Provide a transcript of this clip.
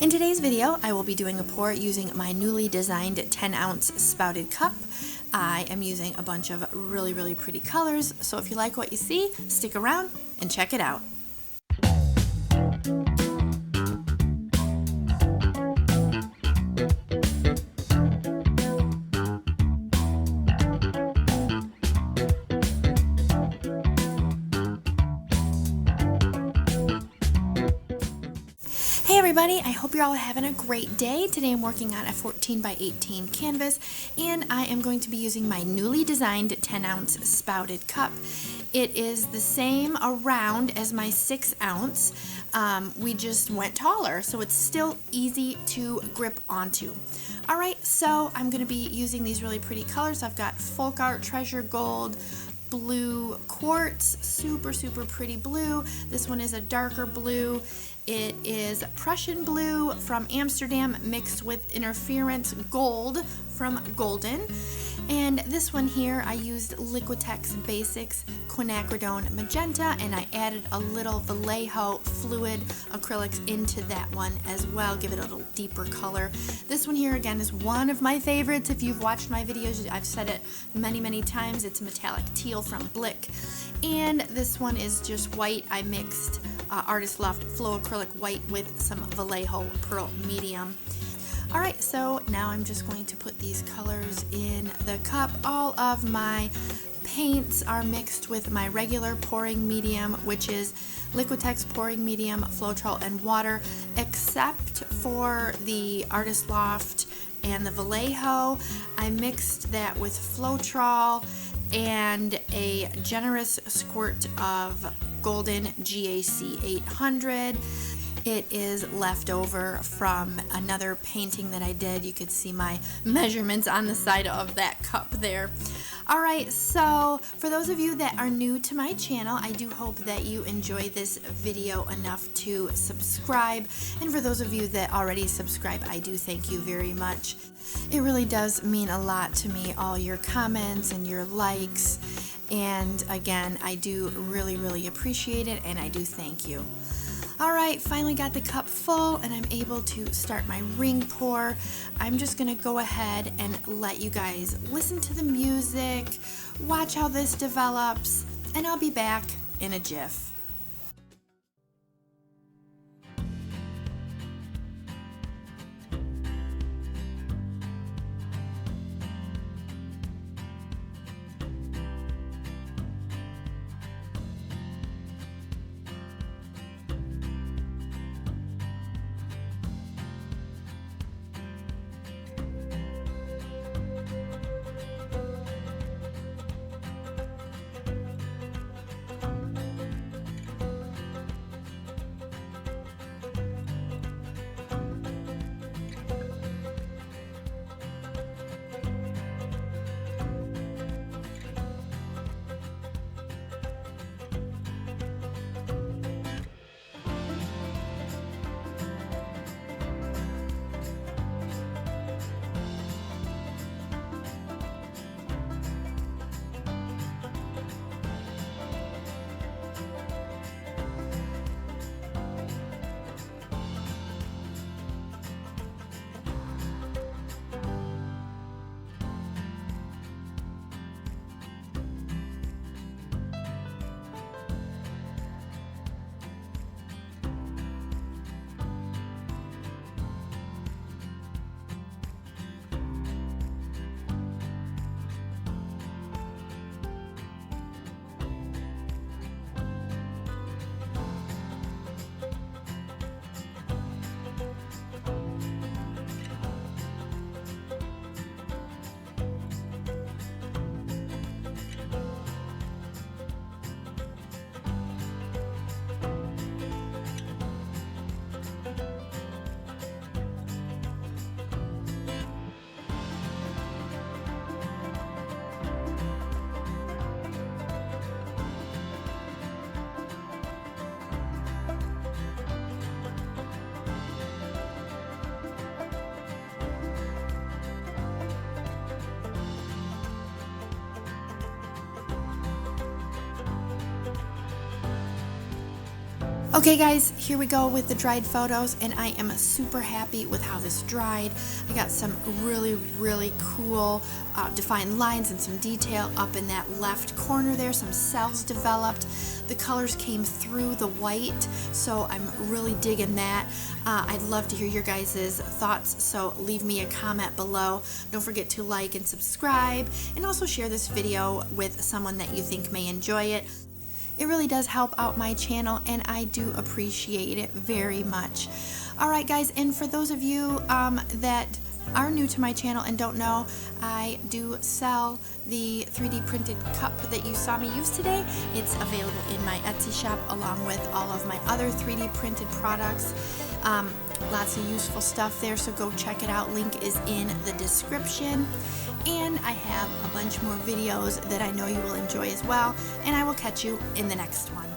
In today's video, I will be doing a pour using my newly designed 10-ounce spouted cup. I am using a bunch of really pretty colors, so if you like what you see, stick around and check it out. Hey everybody, I hope you're all having a great day. Today I'm working on a 14 by 18 canvas and I am going to be using my newly designed 10-ounce spouted cup. It is the same around as my 6-ounce. We just went taller, so it's still easy to grip onto. Alright, so I'm going to be using these really pretty colors. I've got Folk Art Treasure Gold, blue quartz, super pretty blue. This one is a darker blue. It is Prussian blue from Amsterdam mixed with interference gold from Golden. And this one here, I used Liquitex Basics Quinacridone Magenta, and I added a little Vallejo fluid acrylics into that one as well, give it a little deeper color. This one here again is one of my favorites. If you've watched my videos, I've said it many times. It's metallic teal from Blick. And this one is just white. I mixed Artist Loft Flow Acrylic White with some Vallejo Pearl Medium. Alright, so now I'm just going to put these colors in the cup. All of my paints are mixed with my regular pouring medium, which is Liquitex pouring medium, Floetrol, and water, except for the Artist Loft and the Vallejo. I mixed that with Floetrol and a generous squirt of Golden GAC 800. It is left over from another painting that I did. You could see my measurements on the side of that cup there. Alright, so for those of you that are new to my channel, I do hope that you enjoy this video enough to subscribe. And for those of you that already subscribe, I do thank you very much. It really does mean a lot to me, all your comments and your likes. And again, I do really appreciate it, and I do thank you. Alright, finally got the cup full and I'm able to start my ring pour. I'm just going to go ahead and let you guys listen to the music, watch how this develops, and I'll be back in a jiff. Okay guys, here we go with the dried photos, and I am super happy with how this dried. I got some really cool defined lines and some detail up in that left corner there. Some cells developed. The colors came through the white, so I'm really digging that. I'd love to hear your guys' thoughts, so leave me a comment below. Don't forget to like and subscribe, and also share this video with someone that you think may enjoy it. It really does help out my channel, and I do appreciate it very much. Alright guys, and for those of you that are new to my channel and don't know, I do sell the 3D printed cup that you saw me use today. It's available in my Etsy shop along with all of my other 3D printed products. Lots of useful stuff there, so go check it out. Link is in the description. And I have a bunch more videos that I know you will enjoy as well, and I will catch you in the next one.